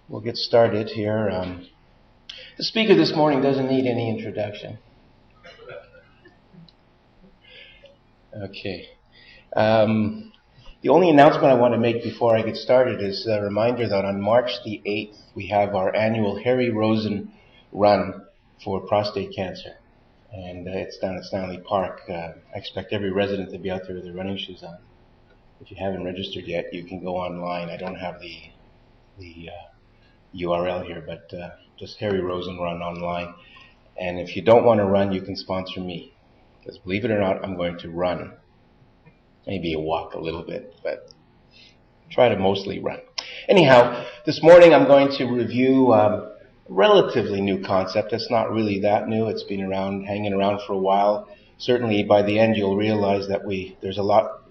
We'll get started here. The speaker this morning doesn't need any introduction. Okay. The only announcement I want to make before I get started is a reminder that on March the 8th, we have our annual Harry Rosen run for prostate cancer. And it's down at Stanley Park. I expect every resident to be out there with their running shoes on. If you haven't registered yet, you can go online. I don't have the URL here, but just Harry Rosen run online. And if you don't want to run, you can sponsor me. Because believe it or not, I'm going to run. Maybe walk a little bit, but try to mostly run. Anyhow, this morning I'm going to review a relatively new concept. It's not really that new. It's been around, hanging around for a while. Certainly by the end you'll realize that there's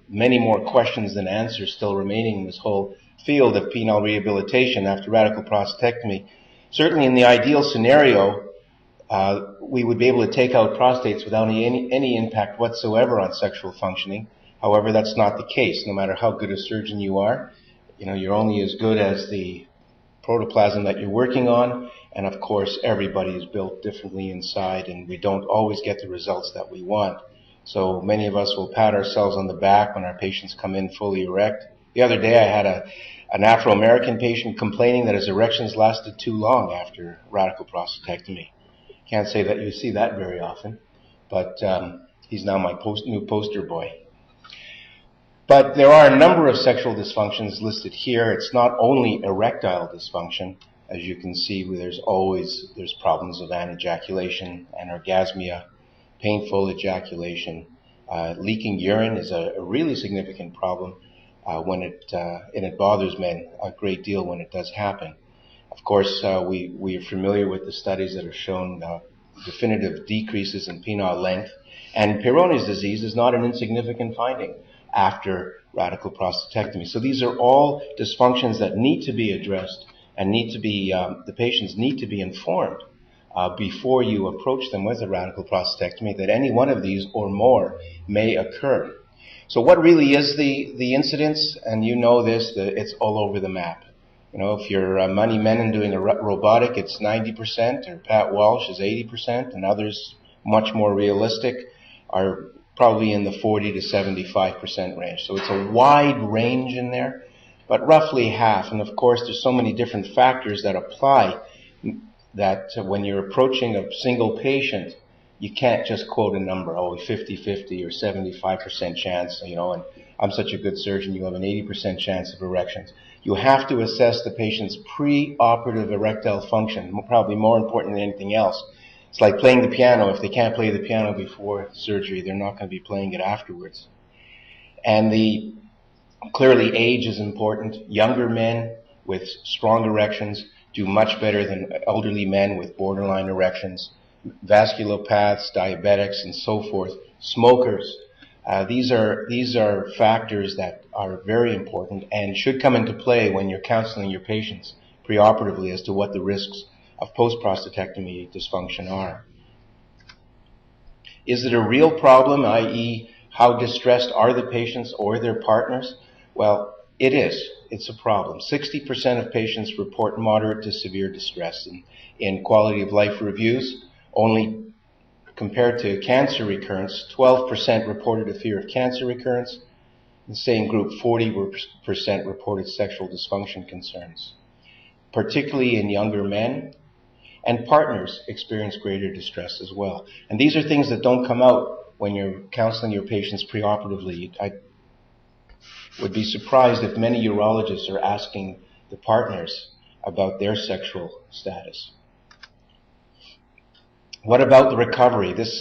many more questions than answers still remaining in this whole field of penile rehabilitation after radical prostatectomy. Certainly in the ideal scenario, we would be able to take out prostates without any impact whatsoever on sexual functioning. However, that's not the case. No matter how good a surgeon you are, you're only as good as the protoplasm that you're working on. And of course, everybody is built differently inside, and we don't always get the results that we want. So many of us will pat ourselves on the back when our patients come in fully erect. The other day, I had an Afro-American patient complaining that his erections lasted too long after radical prostatectomy. Can't say that you see that very often, but he's now my new poster boy. But there are a number of sexual dysfunctions listed here. It's not only erectile dysfunction. As you can see, there's problems of anejaculation, anorgasmia, painful ejaculation. Leaking urine is a really significant problem and it bothers men a great deal when it does happen. Of course, we are familiar with the studies that have shown definitive decreases in penile length, and Peyronie's disease is not an insignificant finding after radical prostatectomy. So these are all dysfunctions that need to be addressed and the patients need to be informed before you approach them with a radical prostatectomy that any one of these or more may occur. So what really is the incidence? And you know this, it's all over the map. If you're Money Menon doing a robotic, it's 90%, or Pat Walsh is 80%, and others much more realistic are probably in the 40 to 75% range. So it's a wide range in there, but roughly half. And of course, there's so many different factors that apply that when you're approaching a single patient, you can't just quote a number, 50-50 or 75% chance, and I'm such a good surgeon, you have an 80% chance of erections. You have to assess the patient's pre-operative erectile function, probably more important than anything else. It's like playing the piano. If they can't play the piano before surgery, they're not going to be playing it afterwards. And clearly age is important. Younger men with strong erections do much better than elderly men with borderline erections. Vasculopaths, diabetics, and so forth. Smokers. These are factors that are very important and should come into play when you're counseling your patients preoperatively as to what the risks of post-prostatectomy dysfunction are. Is it a real problem, i.e., how distressed are the patients or their partners? Well, it is. It's a problem. 60% of patients report moderate to severe distress in quality of life reviews. Only compared to cancer recurrence, 12% reported a fear of cancer recurrence. In the same group, 40% reported sexual dysfunction concerns, particularly in younger men. And partners experience greater distress as well. And these are things that don't come out when you're counseling your patients preoperatively. I would be surprised if many urologists are asking the partners about their sexual status. What about the recovery? This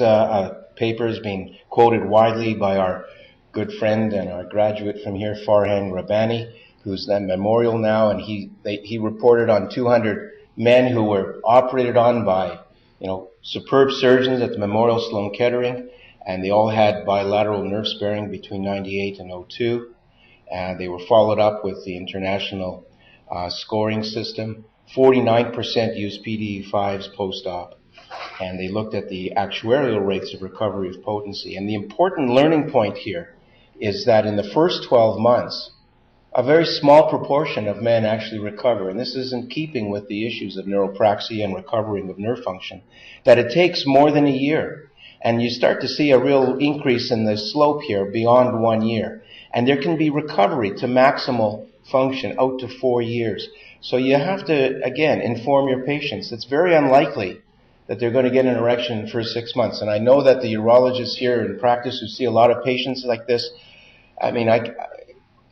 paper has been quoted widely by our good friend and our graduate from here, Farhan Rabbani, who's at Memorial now, and he reported on 200 men who were operated on by, superb surgeons at the Memorial Sloan Kettering, and they all had bilateral nerve sparing between 98 and 02. They were followed up with the international scoring system. 49% used PDE5s post-op, and they looked at the actuarial rates of recovery of potency. And the important learning point here is that in the first 12 months a very small proportion of men actually recover, and this is in keeping with the issues of neuropraxia and recovering of nerve function, that it takes more than a year. And you start to see a real increase in the slope here beyond 1 year. And there can be recovery to maximal function out to 4 years. So you have to, again, inform your patients. It's very unlikely that they're going to get an erection in the first 6 months. And I know that the urologists here in practice who see a lot of patients like this, I mean,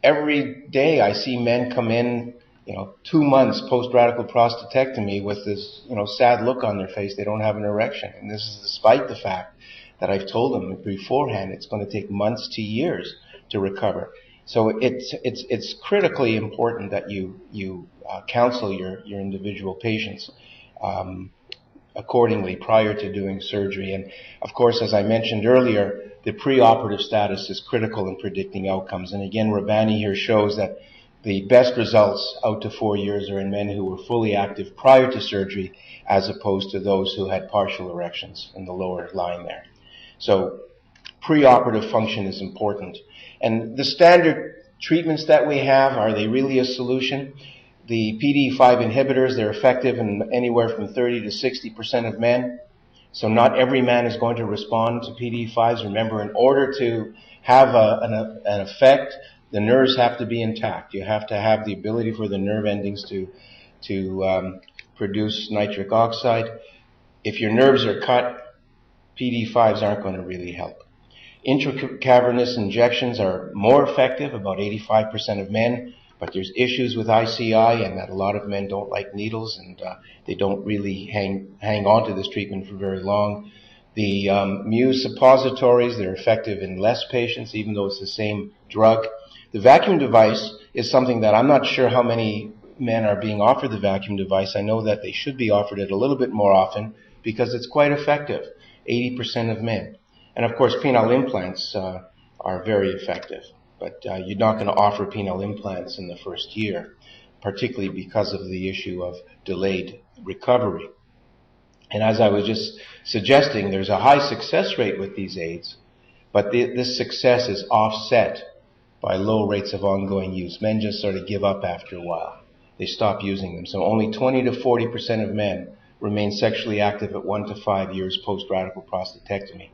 every day I see men come in, 2 months post-radical prostatectomy with this, sad look on their face. They don't have an erection. And this is despite the fact that I've told them beforehand it's going to take months to years to recover. So it's critically important that you counsel your individual patients accordingly prior to doing surgery. And of course, as I mentioned earlier, the preoperative status is critical in predicting outcomes. And again, Rabani here shows that the best results out to 4 years are in men who were fully active prior to surgery, as opposed to those who had partial erections in the lower line there. So preoperative function is important. And the standard treatments that we have, are they really a solution? The PDE5 inhibitors, they're effective in anywhere from 30 to 60% of men. So not every man is going to respond to PDE5s. Remember, in order to have an effect, the nerves have to be intact. You have to have the ability for the nerve endings to produce nitric oxide. If your nerves are cut, PDE5s aren't going to really help. Intracavernous injections are more effective, about 85% of men, but there's issues with ICI and that a lot of men don't like needles and they don't really hang on to this treatment for very long. The Mu suppositories, they're effective in less patients, even though it's the same drug. The vacuum device is something that I'm not sure how many men are being offered the vacuum device. I know that they should be offered it a little bit more often because it's quite effective, 80% of men. And of course, penile implants are very effective, but you're not going to offer penile implants in the first year, particularly because of the issue of delayed recovery. And as I was just suggesting, there's a high success rate with these aids, but this success is offset by low rates of ongoing use. Men just sort of give up after a while. They stop using them. So only 20 to 40% of men remain sexually active at 1 to 5 years post-radical prostatectomy,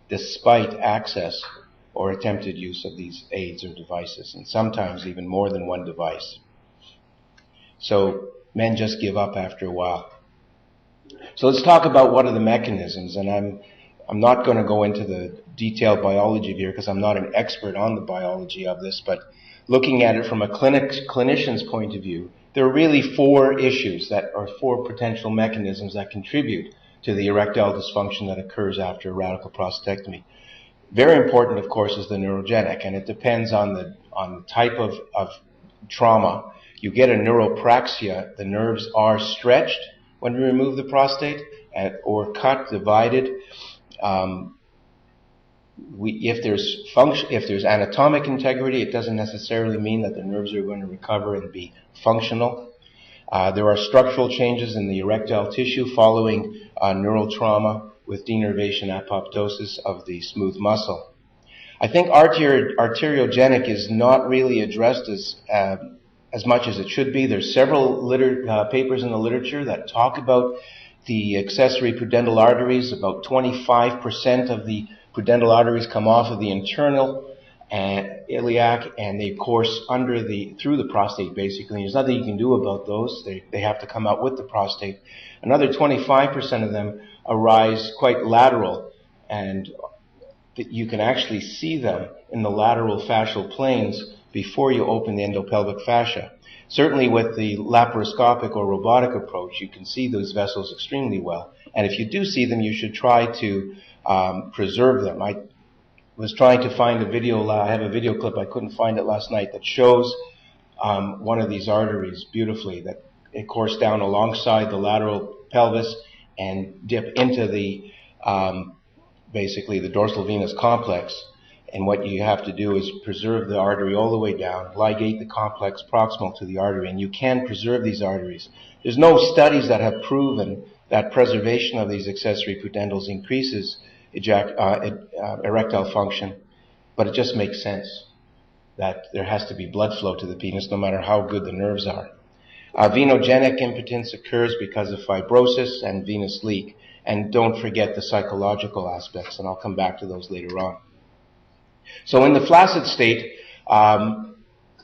despite access or attempted use of these aids or devices, and sometimes even more than one device. So men just give up after a while. So let's talk about what are the mechanisms, and I'm not going to go into the detailed biology here because I'm not an expert on the biology of this, but looking at it from a clinician's point of view, there are really 4 issues that are 4 potential mechanisms that contribute to the erectile dysfunction that occurs after a radical prostatectomy. Very important, of course, is the neurogenic, and it depends on the type of trauma. You get a neuropraxia, the nerves are stretched when we remove the prostate, or cut, divided. If there's anatomic integrity, it doesn't necessarily mean that the nerves are going to recover and be functional. There are structural changes in the erectile tissue following neural trauma with denervation apoptosis of the smooth muscle. I think arteriogenic is not really addressed as much as it should be. There's several papers in the literature that talk about the accessory pudendal arteries. About 25% of the pudendal arteries come off of the internal iliac, and they course through the prostate, basically. There's nothing you can do about those. They have to come out with the prostate. Another 25% of them arise quite lateral, and you can actually see them in the lateral fascial planes before you open the endopelvic fascia. Certainly with the laparoscopic or robotic approach, you can see those vessels extremely well. And if you do see them, you should try to preserve them. I was trying to find a video. I have a video clip. I couldn't find it last night that shows one of these arteries beautifully, that it coursed down alongside the lateral pelvis and dip into the basically the dorsal venous complex. And what you have to do is preserve the artery all the way down, ligate the complex proximal to the artery, and you can preserve these arteries. There's no studies that have proven that preservation of these accessory pudendals increases erectile function, but it just makes sense. that there has to be blood flow to the penis no matter how good the nerves are. Venogenic impotence occurs because of fibrosis and venous leak. And don't forget the psychological aspects, and I'll come back to those later on. So in the flaccid state,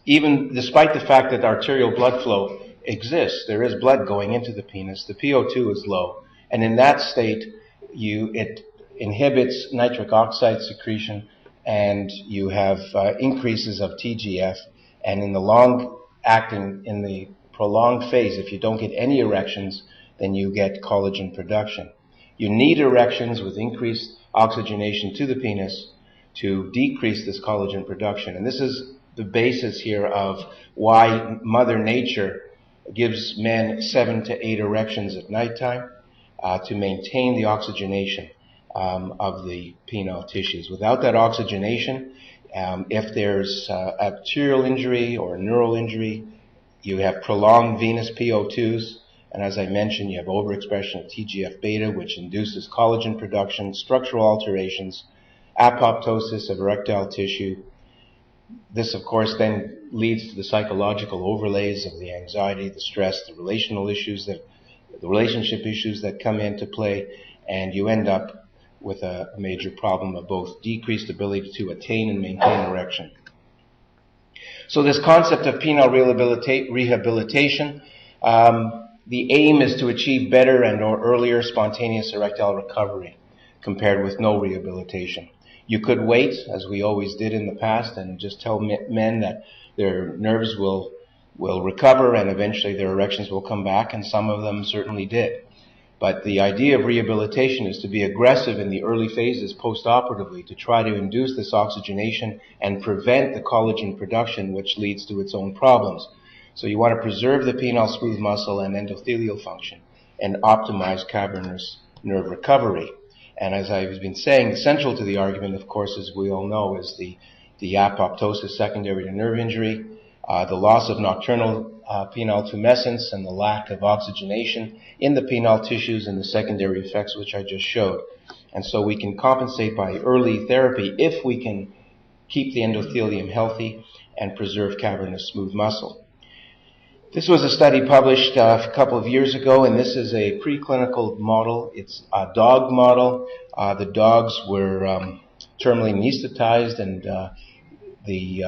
even despite the fact that arterial blood flow exists, there is blood going into the penis, the PO2 is low. And in that state, it inhibits nitric oxide secretion, and you have increases of TGF. And in the prolonged phase, if you don't get any erections, then you get collagen production. You need erections with increased oxygenation to the penis to decrease this collagen production. And this is the basis here of why Mother Nature gives men 7 to 8 erections at nighttime to maintain the oxygenation of the penile tissues. Without that oxygenation, if there's arterial injury or neural injury, you have prolonged venous PO2s. And as I mentioned, you have overexpression of TGF-beta, which induces collagen production, structural alterations, apoptosis of erectile tissue. This, of course, then leads to the psychological overlays of the anxiety, the stress, the relationship issues that come into play, and you end up with a major problem of both decreased ability to attain and maintain erection. So this concept of penile rehabilitation, the aim is to achieve better and or earlier spontaneous erectile recovery compared with no rehabilitation. You could wait, as we always did in the past, and just tell men that their nerves will recover and eventually their erections will come back, and some of them certainly did. But the idea of rehabilitation is to be aggressive in the early phases post-operatively to try to induce this oxygenation and prevent the collagen production, which leads to its own problems. So you want to preserve the penile smooth muscle and endothelial function and optimize cavernous nerve recovery. And as I've been saying, central to the argument, of course, as we all know, is the apoptosis secondary to nerve injury, the loss of nocturnal penile tumescence, and the lack of oxygenation in the penile tissues and the secondary effects which I just showed. And so we can compensate by early therapy if we can keep the endothelium healthy and preserve cavernous smooth muscle. This was a study published a couple of years ago, and this is a preclinical model. It's a dog model. The dogs were terminally anesthetized, and the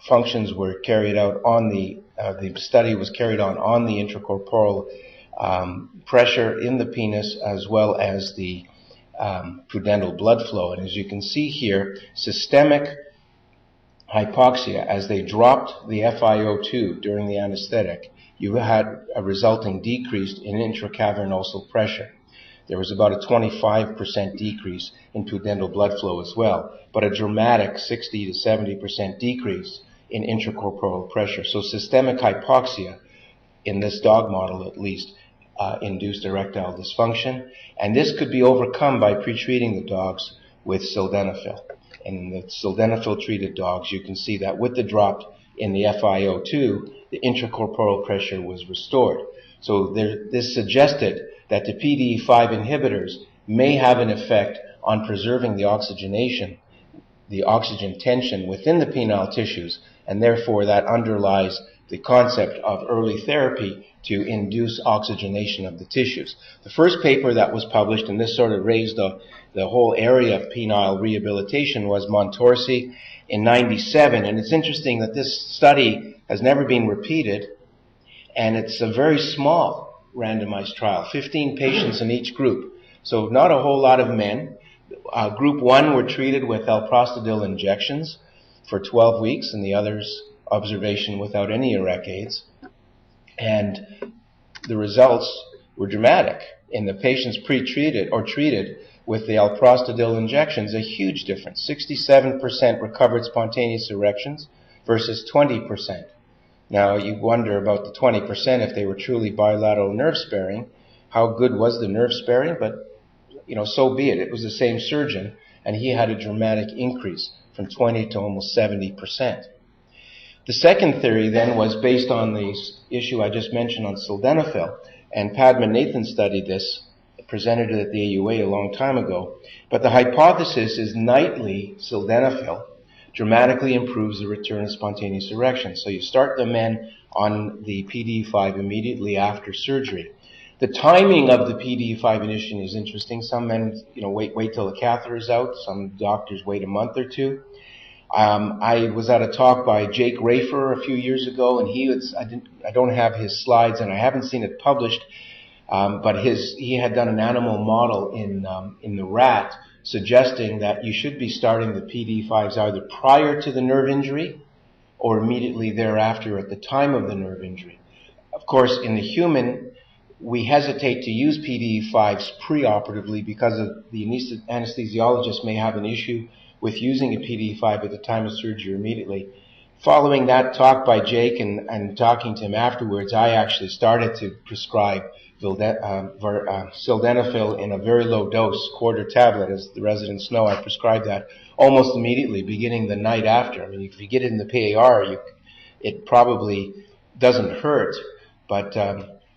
functions were carried out on the study was carried on the intracorporeal pressure in the penis as well as the pudendal blood flow. And as you can see here, systemic hypoxia, as they dropped the FiO2 during the anesthetic, you had a resulting decrease in intracavernosal pressure. There was about a 25% decrease in pudendal blood flow as well, but a dramatic 60 to 70% decrease in intracorporeal pressure. So systemic hypoxia, in this dog model at least, induced erectile dysfunction, and this could be overcome by pretreating the dogs with sildenafil. And in the sildenafil-treated dogs, you can see that with the drop in the FiO2, the intracorporeal pressure was restored. So this suggested that the PDE5 inhibitors may have an effect on preserving the oxygenation, the oxygen tension within the penile tissues, and therefore that underlies the concept of early therapy to induce oxygenation of the tissues. The first paper that was published, and this sort of raised the whole area of penile rehabilitation, was Montorsi in '97. And it's interesting that this study has never been repeated, and it's a very small randomized trial, 15 patients in each group. So not a whole lot of men. Group 1 were treated with Alprostadil injections for 12 weeks, and the others observation without any erect aids. And the results were dramatic. In the patients pre-treated or treated with the Alprostadil injections, a huge difference. 67% recovered spontaneous erections versus 20%. Now, you wonder about the 20% if they were truly bilateral nerve sparing. How good was the nerve sparing? But, so be it. It was the same surgeon, and he had a dramatic increase from 20 to almost 70%. The second theory then was based on the issue I just mentioned on sildenafil, and Padma Nathan studied this, presented it at the AUA a long time ago. But the hypothesis is nightly sildenafil dramatically improves the return of spontaneous erection. So you start the men on the PDE5 immediately after surgery. The timing of the PDE5 initiation is interesting. Some men, wait till the catheter is out. Some doctors wait a month or two. I was at a talk by Jake Rafer a few years ago, and I don't have his slides, and I haven't seen it published, but he had done an animal model in the rat, suggesting that you should be starting the PDE5s either prior to the nerve injury or immediately thereafter at the time of the nerve injury. Of course, in the human, we hesitate to use PDE5s preoperatively because of the anesthesiologist may have an issue with using a PDE5 at the time of surgery or immediately. Following that talk by Jake and talking to him afterwards, I actually started to prescribe Sildenafil in a very low dose, quarter tablet, as the residents know. I prescribed that almost immediately, beginning the night after. I mean, if you get it in the PAR, it probably doesn't hurt, but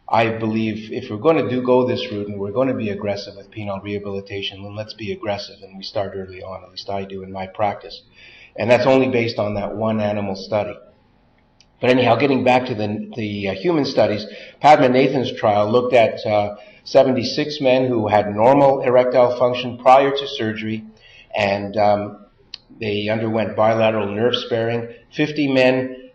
I believe if we're going to go this route and we're going to be aggressive with penile rehabilitation, then let's be aggressive, and we start early on. At least I do in my practice. And that's only based on that one animal study. But anyhow, getting back to the human studies, Padma Nathan's trial looked at 76 men who had normal erectile function prior to surgery, and they underwent bilateral nerve sparing. 23 men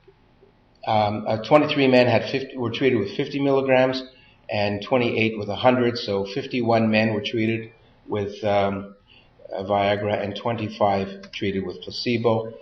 were treated with 50 milligrams and 28 with 100, so 51 men were treated with Viagra and 25 treated with placebo.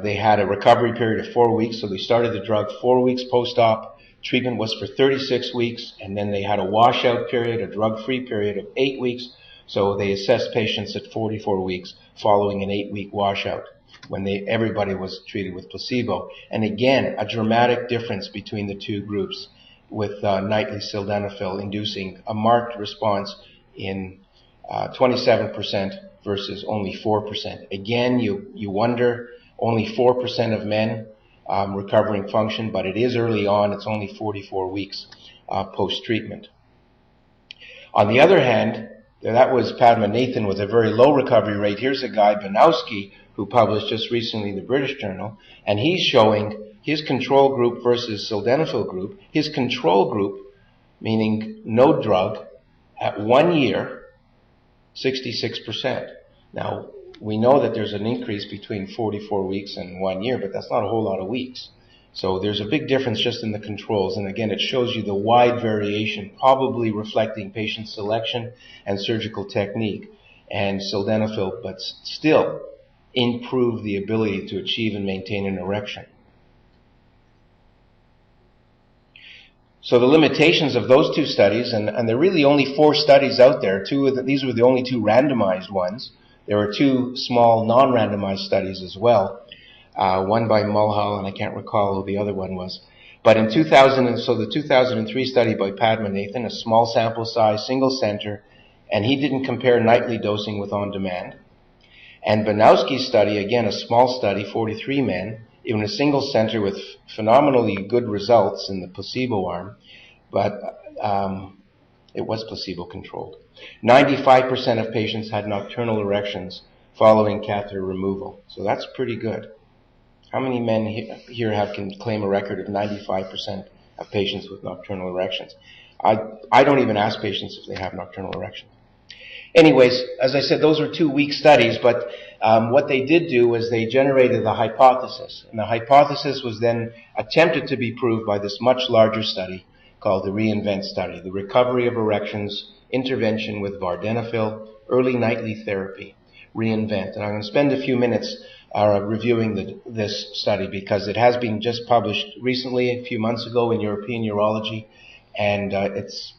They had a recovery period of 4 weeks, so they started the drug 4 weeks post-op. Treatment was for 36 weeks, and then they had a washout period, a drug-free period of 8 weeks, so they assessed patients at 44 weeks following an 8-week washout when everybody was treated with placebo. And again, a dramatic difference between the two groups, with nightly sildenafil inducing a marked response in 27% versus only 4%. Again, you wonder, only 4% of men recovering function, but it is early on. It's only 44 weeks post-treatment. On the other hand, that was Padma Nathan with a very low recovery rate. Here's a guy, Banowski, who published just recently in the British Journal, and he's showing his control group versus sildenafil group. His control group, meaning no drug, at 1 year, 66%. Now, we know that there's an increase between 44 weeks and 1 year, but that's not a whole lot of weeks. So there's a big difference just in the controls, and again, it shows you the wide variation, probably reflecting patient selection and surgical technique, and sildenafil, but still improve the ability to achieve and maintain an erection. So the limitations of those two studies, and there are really only 4 studies out there. These were the only 2 randomized ones. There were 2 small non-randomized studies as well. One by Mulhall, and I can't recall who the other one was. But in the 2003 study by Padma Nathan, a small sample size, single center, and he didn't compare nightly dosing with on-demand. And Banowski's study, again, a small study, 43 men, in a single center with phenomenally good results in the placebo arm, but it was placebo-controlled. 95% of patients had nocturnal erections following catheter removal, so that's pretty good. How many men here can claim a record of 95% of patients with nocturnal erections? I don't even ask patients if they have nocturnal erections. Anyways, as I said, those were 2 weak studies, but what they did do was they generated the hypothesis. And the hypothesis was then attempted to be proved by this much larger study called the REINVENT study, the recovery of erections, intervention with vardenafil, early nightly therapy, REINVENT. And I'm going to spend a few minutes reviewing this study because it has been just published recently, a few months ago, in European Urology, and it's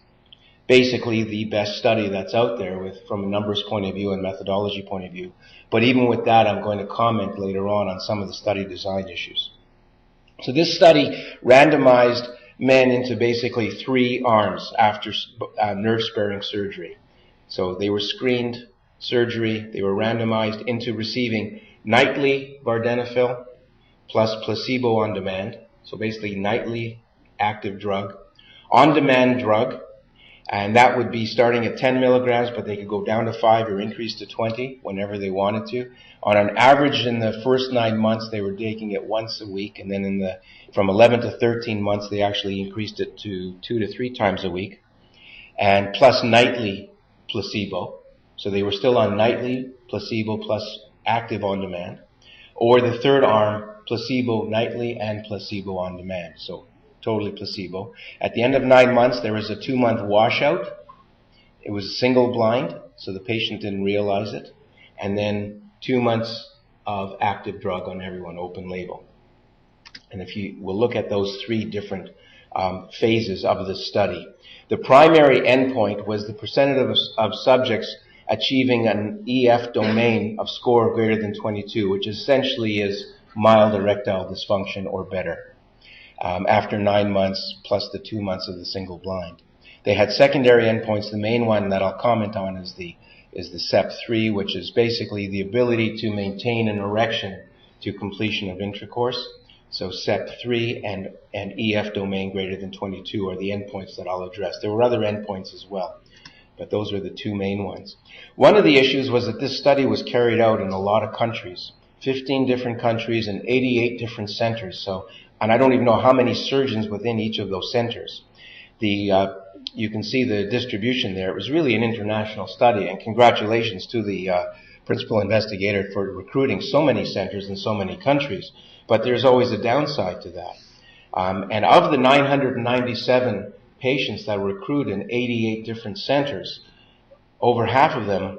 basically the best study that's out there from a numbers point of view and methodology point of view. But even with that, I'm going to comment later on some of the study design issues. So this study randomized men into basically 3 arms after nerve-sparing surgery. So they were screened, surgery, they were randomized into receiving nightly vardenafil plus placebo on demand, so basically nightly active drug, on-demand drug, And that would be starting at 10 milligrams, but they could go down to 5 or increase to 20 whenever they wanted to. On an average, in the first 9 months, they were taking it once a week, and then from 11 to 13 months, they actually increased it to 2 to 3 times a week, and plus nightly placebo. So they were still on nightly placebo plus active on demand, or the third arm, placebo nightly and placebo on demand. So totally placebo. At the end of 9 months, there was a 2-month washout. It was a single blind, so the patient didn't realize it. And then 2 months of active drug on everyone, open label. And if you will look at those 3 different phases of the study. The primary endpoint was the percentage of subjects achieving an EF domain of score greater than 22, which essentially is mild erectile dysfunction or better. After 9 months plus the 2 months of the single blind. They had secondary endpoints. The main one that I'll comment on is the SEP3, which is basically the ability to maintain an erection to completion of intercourse. So SEP3 and EF domain greater than 22 are the endpoints that I'll address. There were other endpoints as well, but those were the 2 main ones. One of the issues was that this study was carried out in a lot of countries, 15 different countries and 88 different centers. And I don't even know how many surgeons within each of those centers. You can see the distribution there. It was really an international study, and congratulations to the principal investigator for recruiting so many centers in so many countries. But there's always a downside to that. And of the 997 patients that were recruited in 88 different centers, over half of them,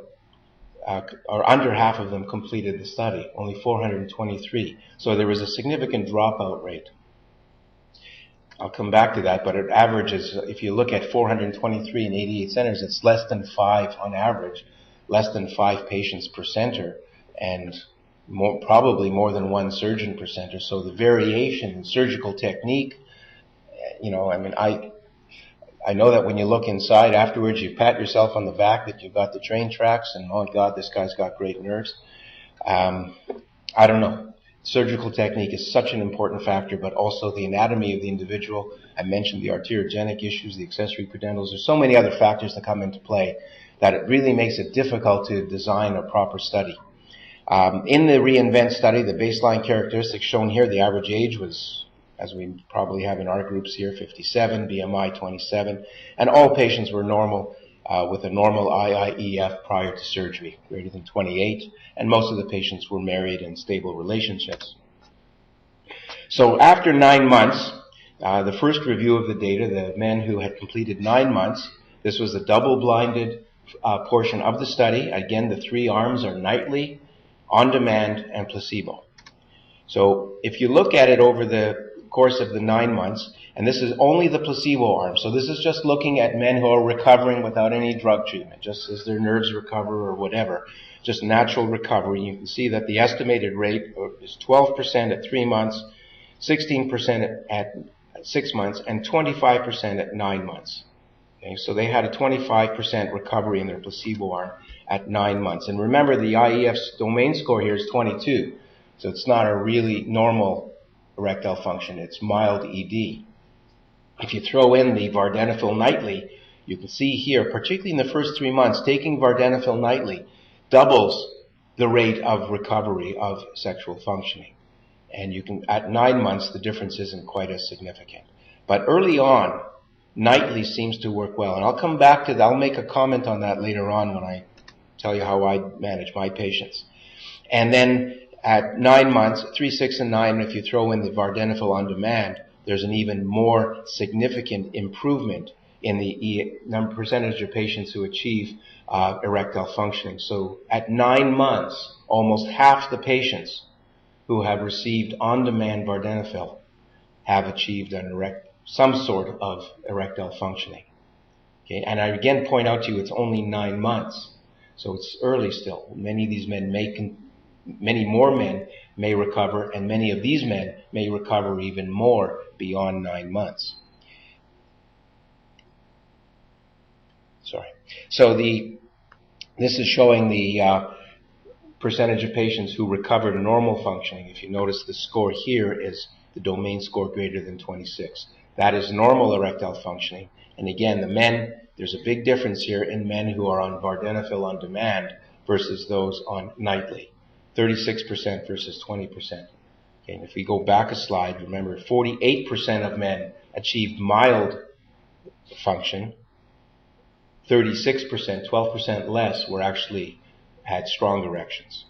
or under half of them, completed the study, only 423. So there was a significant dropout rate. I'll come back to that, but it averages, if you look at 423 in 88 centers, it's less than 5 on average, less than 5 patients per center, and probably more than 1 surgeon per center. So the variation in surgical technique, I know that when you look inside afterwards, you pat yourself on the back that you've got the train tracks and, oh God, this guy's got great nerves. I don't know. Surgical technique is such an important factor, but also the anatomy of the individual. I mentioned the arteriogenic issues, the accessory pudendals. There's so many other factors that come into play that it really makes it difficult to design a proper study. In the REINVENT study, the baseline characteristics shown here, the average age was, as we probably have in our groups here, 57, BMI 27, and all patients were normal with a normal IIEF prior to surgery, greater than 28, and most of the patients were married in stable relationships. So after 9 months, the first review of the data, the men who had completed 9 months, this was a double-blinded portion of the study. Again, the 3 arms are nightly, on-demand, and placebo. So if you look at it over the course of the 9 months, and this is only the placebo arm, so this is just looking at men who are recovering without any drug treatment, just as their nerves recover or whatever, just natural recovery. You can see that the estimated rate is 12% at 3 months, 16% at 6 months, and 25% at 9 months. Okay, so they had a 25% recovery in their placebo arm at 9 months. And remember, the IEF's domain score here is 22, so it's not a really normal erectile function, it's mild ED. If you throw in the vardenafil nightly, you can see here, particularly in the first 3 months, taking vardenafil nightly doubles the rate of recovery of sexual functioning. And you can, at 9 months, the difference isn't quite as significant. But early on, nightly seems to work well. And I'll come back to that. I'll make a comment on that later on when I tell you how I manage my patients. And then at 9 months, 3, 6, and 9, if you throw in the vardenafil on demand, there's an even more significant improvement in the percentage of patients who achieve erectile functioning. So at 9 months, almost half the patients who have received on-demand vardenafil have achieved some sort of erectile functioning. Okay, and I again point out to you, it's only 9 months, so it's early still. Many more men may recover, and many of these men may recover even more beyond 9 months. Sorry. So this is showing the percentage of patients who recover to normal functioning. If you notice, the score here is the domain score greater than 26. That is normal erectile functioning. And again, the men There's a big difference here in men who are on vardenafil on demand versus those on nightly. 36% versus 20%. Okay, and if we go back a slide, remember 48% of men achieved mild function. 36%, 12% less, had strong erections.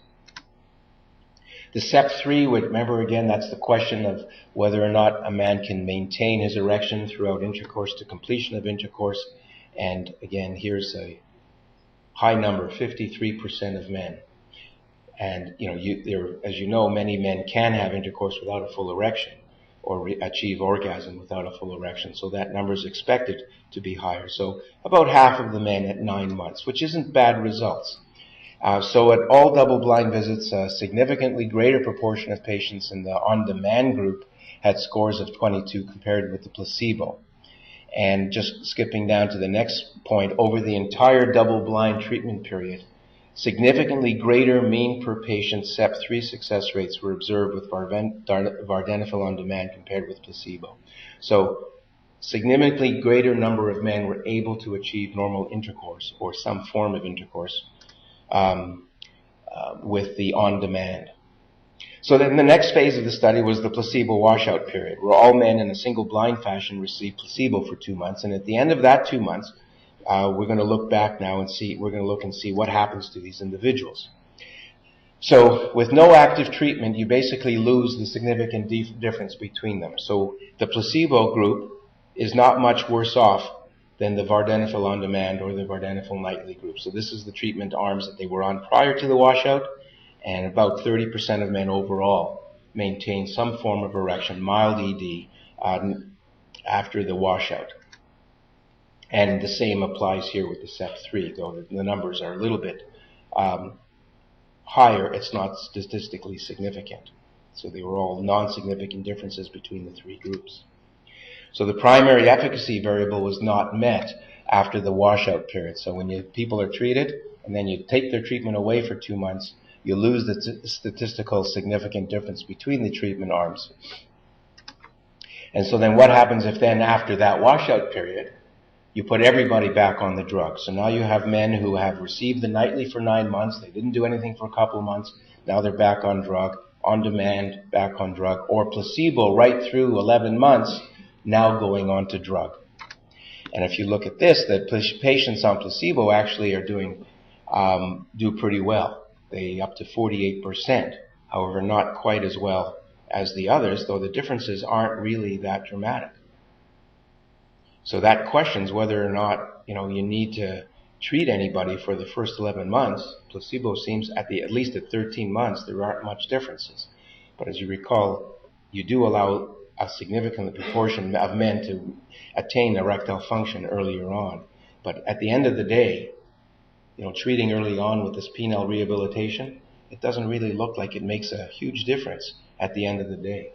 The SEP3, remember again, that's the question of whether or not a man can maintain his erection throughout intercourse to completion of intercourse. And again, here's a high number, 53% of men. And as you know, many men can have intercourse without a full erection or achieve orgasm without a full erection. So that number is expected to be higher. So about half of the men at 9 months, which isn't bad results. So at all double-blind visits, a significantly greater proportion of patients in the on-demand group had scores of 22 compared with the placebo. And just skipping down to the next point, over the entire double-blind treatment period, significantly greater mean per patient SEP3 success rates were observed with vardenafil on demand compared with placebo. So significantly greater number of men were able to achieve normal intercourse or some form of intercourse with the on-demand. So then the next phase of the study was the placebo washout period, where all men in a single blind fashion received placebo for 2 months. And at the end of that 2 months, we're going to look back now and see what happens to these individuals. So with no active treatment, you basically lose the significant difference between them. So the placebo group is not much worse off than the vardenafil on demand or the vardenafil nightly group. So this is the treatment arms that they were on prior to the washout, and about 30% of men overall maintained some form of erection, mild ED, after the washout. And the same applies here with the SEP3, though the numbers are a little bit higher. It's not statistically significant. So they were all non-significant differences between the three groups. So the primary efficacy variable was not met after the washout period. So when people are treated and then you take their treatment away for 2 months, you lose the statistical significant difference between the treatment arms. And so then what happens if then after that washout period, you put everybody back on the drug? So now you have men who have received the nightly for 9 months, they didn't do anything for a couple of months, now they're back on drug, on demand, back on drug, or placebo right through 11 months, now going on to drug. And if you look at this, the patients on placebo actually are do pretty well. They up to 48%, however not quite as well as the others, though the differences aren't really that dramatic. So that questions whether or not you need to treat anybody for the first 11 months. Placebo seems at least at 13 months there aren't much differences. But as you recall, you do allow a significant proportion of men to attain erectile function earlier on. But at the end of the day, treating early on with this penile rehabilitation, it doesn't really look like it makes a huge difference at the end of the day.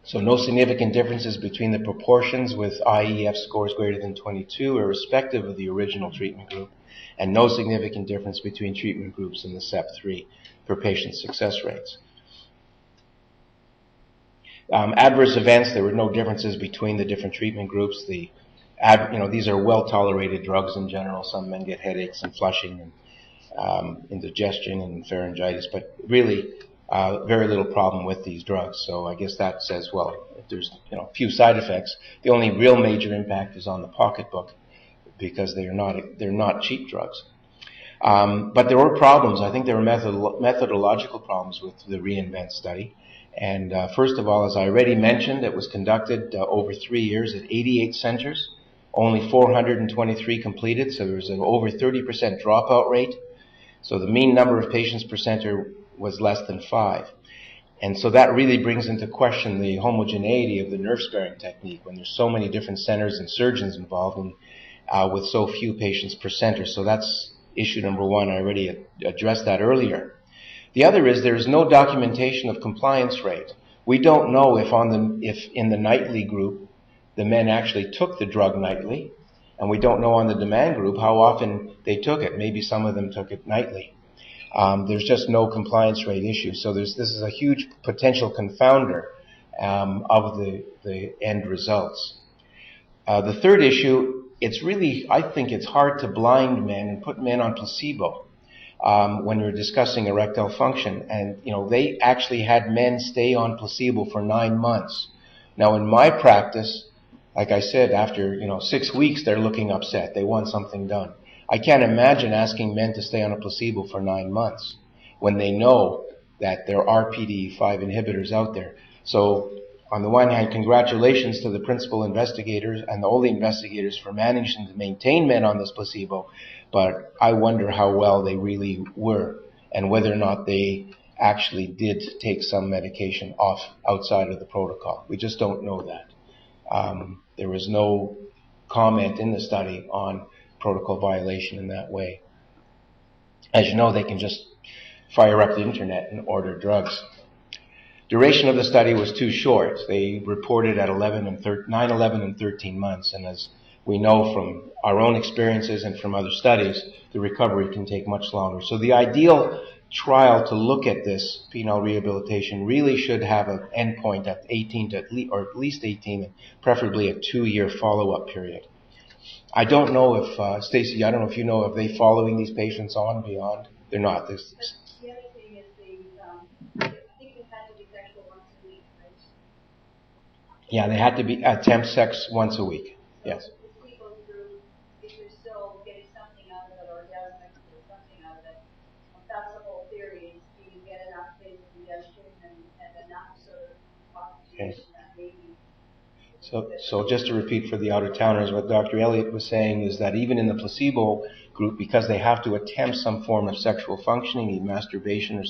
So no significant differences between the proportions with IEF scores greater than 22, irrespective of the original treatment group, and no significant difference between treatment groups in the SEP3 for patient success rates. Adverse events, there were no differences between the different treatment groups. These are well-tolerated drugs in general. Some men get headaches and flushing and indigestion and pharyngitis, but really very little problem with these drugs. So I guess that says, well, if there's few side effects, the only real major impact is on the pocketbook because they're not cheap drugs. But there were problems. I think there were methodological problems with the REINVENT study. And first of all, as I already mentioned, it was conducted over 3 years at 88 centers. Only 423 completed, so there was an over 30% dropout rate. So the mean number of patients per center was less than 5. And so that really brings into question the homogeneity of the nerve-sparing technique when there's so many different centers and surgeons involved and with so few patients per center. So that's issue number one. I already addressed that earlier. The other is there is no documentation of compliance rate. We don't know if in the nightly group the men actually took the drug nightly, and we don't know on the demand group how often they took it. Maybe some of them took it nightly. There's just no compliance rate issue. So this is a huge potential confounder of the end results. The third issue, I think it's hard to blind men and put men on placebo when we're discussing erectile function. And, they actually had men stay on placebo for 9 months. Now, in my practice, like I said, after, 6 weeks, they're looking upset. They want something done. I can't imagine asking men to stay on a placebo for 9 months when they know that there are PDE5 inhibitors out there. So, on the one hand, congratulations to the principal investigators and all the investigators for managing to maintain men on this placebo, but I wonder how well they really were and whether or not they actually did take some medication off outside of the protocol. We just don't know that. There was no comment in the study on protocol violation in that way. As you know, they can just fire up the internet and order drugs. Duration of the study was too short. They reported at 9, 11, and 13 months. And as we know from our own experiences and from other studies, the recovery can take much longer. So the ideal trial to look at this penile rehabilitation really should have an endpoint at 18 or at least 18, and preferably a 2-year follow-up period. I don't know if, Stacy, I don't know if you know, if they following these patients on beyond? They're not. The other thing is I think it had to be sexual once a week, right? Yeah, they had to attempt sex once a week. Yes. If you're still getting something out of it, or orgasmic or something out of it, that's the whole theory. Do you get enough phase congestion and enough sort of oxygenation that maybe. So just to repeat for the out-of-towners, what Dr. Elliott was saying is that even in the placebo group, because they have to attempt some form of sexual functioning, either masturbation or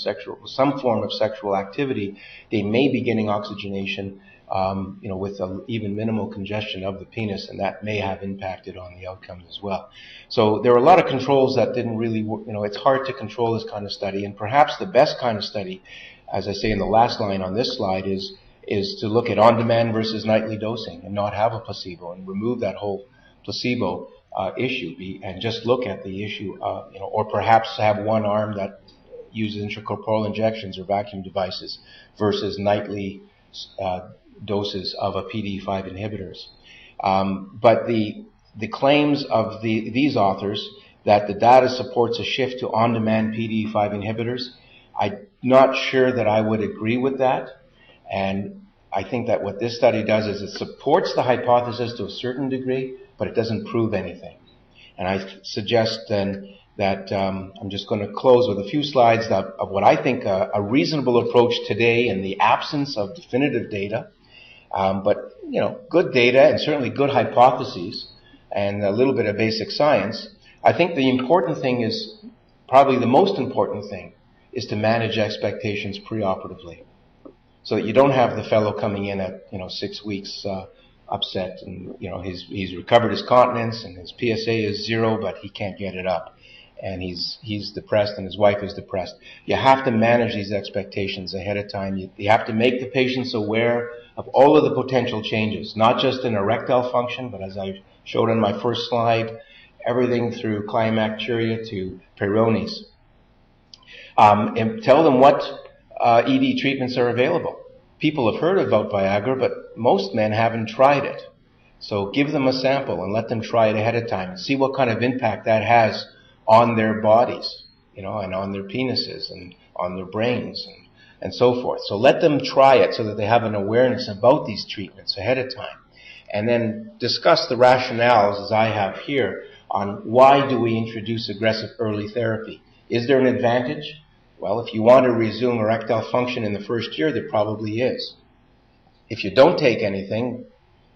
some form of sexual activity, they may be getting oxygenation, with even minimal congestion of the penis, and that may have impacted on the outcomes as well. So there are a lot of controls that didn't really work. It's hard to control this kind of study, and perhaps the best kind of study, as I say in the last line on this slide, is to look at on-demand versus nightly dosing and not have a placebo and remove that whole placebo issue and just look at the issue, or perhaps have one arm that uses intracorporeal injections or vacuum devices versus nightly doses of a PDE5 inhibitors. But the claims of these authors that the data supports a shift to on-demand PDE5 inhibitors, I'm not sure that I would agree with that. And I think that what this study does is it supports the hypothesis to a certain degree, but it doesn't prove anything. And I suggest then that I'm just going to close with a few slides of what I think a reasonable approach today in the absence of definitive data, but good data and certainly good hypotheses and a little bit of basic science. I think the important thing is, probably the most important thing, is to manage expectations preoperatively, so that you don't have the fellow coming in at 6 weeks upset, and he's recovered his continence and his PSA is 0, but he can't get it up, and he's depressed and his wife is depressed. You have to manage these expectations ahead of time. You have to make the patients aware of all of the potential changes, not just in erectile function, but as I showed on my first slide, everything through climacturia to Peyronie's. And tell them what ED treatments are available. People have heard about Viagra, but most men haven't tried it. So give them a sample and let them try it ahead of time and see what kind of impact that has on their bodies, and on their penises and on their brains and so forth. So let them try it so that they have an awareness about these treatments ahead of time. And then discuss the rationales, as I have here, on why do we introduce aggressive early therapy. Is there an advantage? Well, if you want to resume erectile function in the first year, there probably is. If you don't take anything,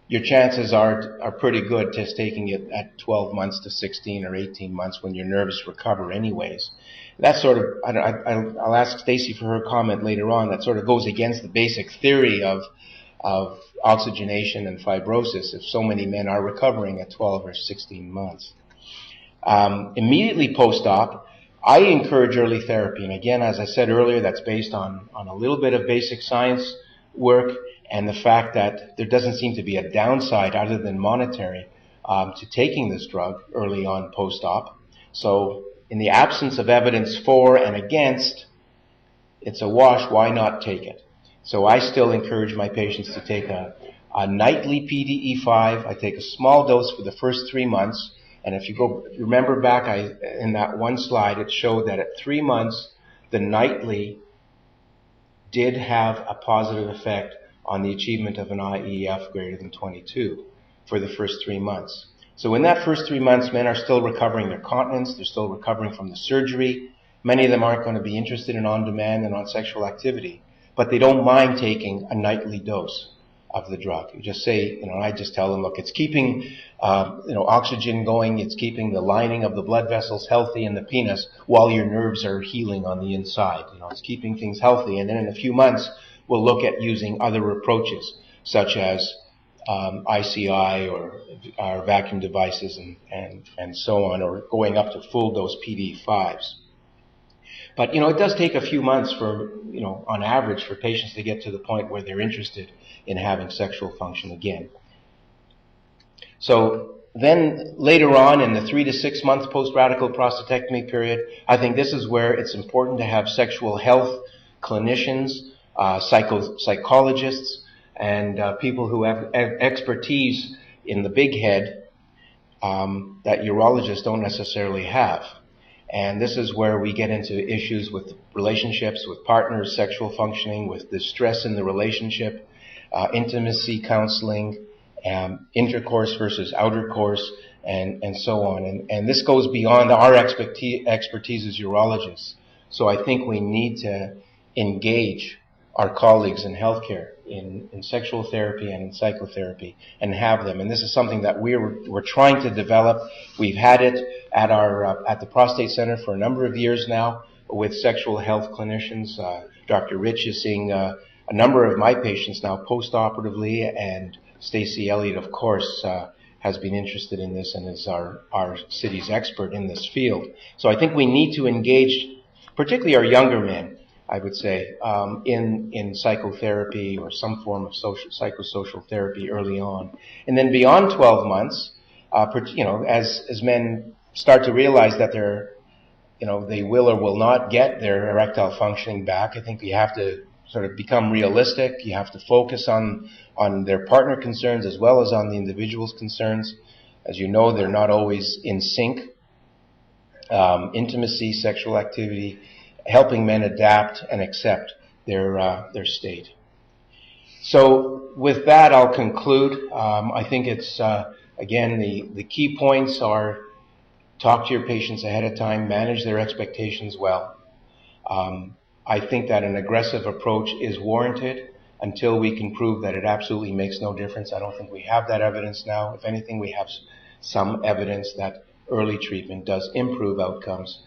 your chances are pretty good just taking it at 12 months to 16 or 18 months when your nerves recover anyways. That sort of, I'll ask Stacy for her comment later on, that sort of goes against the basic theory of oxygenation and fibrosis if so many men are recovering at 12 or 16 months. Immediately post-op, I encourage early therapy, and again, as I said earlier, that's based on a little bit of basic science work and the fact that there doesn't seem to be a downside other than monetary to taking this drug early on post-op. So in the absence of evidence for and against, it's a wash. Why not take it? So I still encourage my patients to take a Nightly PDE5, I take a small dose for the first 3 months. And if you remember back in that one slide, it showed that at 3 months, the nightly did have a positive effect on the achievement of an IEF greater than 22 for the first 3 months. So in that first 3 months, men are still recovering their continence, they're still recovering from the surgery. Many of them aren't going to be interested in on-demand and on sexual activity, but they don't mind taking a nightly dose of the drug. You just say, I just tell them, look, it's keeping, oxygen going, it's keeping the lining of the blood vessels healthy in the penis while your nerves are healing on the inside. It's keeping things healthy. And then in a few months, we'll look at using other approaches, such as ICI or vacuum devices and so on, or going up to full dose PDE5s. But, it does take a few months for, on average for patients to get to the point where they're interested in having sexual function again. So then later on in the 3 to 6 month post-radical prostatectomy period, I think this is where it's important to have sexual health clinicians, psychologists, and people who have expertise in the big head that urologists don't necessarily have. And this is where we get into issues with relationships, with partners, sexual functioning, with the stress in the relationship, intimacy counseling, intercourse versus outer course, and so on. And this goes beyond our expertise as urologists. So I think we need to engage our colleagues in healthcare, in sexual therapy and in psychotherapy, and have them. And this is something that we're trying to develop. We've had it at the Prostate Center for a number of years now with sexual health clinicians. Dr. Rich is seeing a number of my patients now post-operatively, and Stacey Elliott, of course, has been interested in this and is our city's expert in this field. So I think we need to engage, particularly our younger men, I would say, in psychotherapy or some form of psychosocial therapy early on. And then beyond 12 months, as men start to realize that they will or will not get their erectile functioning back, I think you have to sort of become realistic. You have to focus on their partner concerns as well as on the individual's concerns. As you know, they're not always in sync. Intimacy, sexual activity, helping men adapt and accept their state. So with that, I'll conclude. I think it's, again, the key points are talk to your patients ahead of time, manage their expectations well. I think that an aggressive approach is warranted until we can prove that it absolutely makes no difference. I don't think we have that evidence now. If anything, we have some evidence that early treatment does improve outcomes.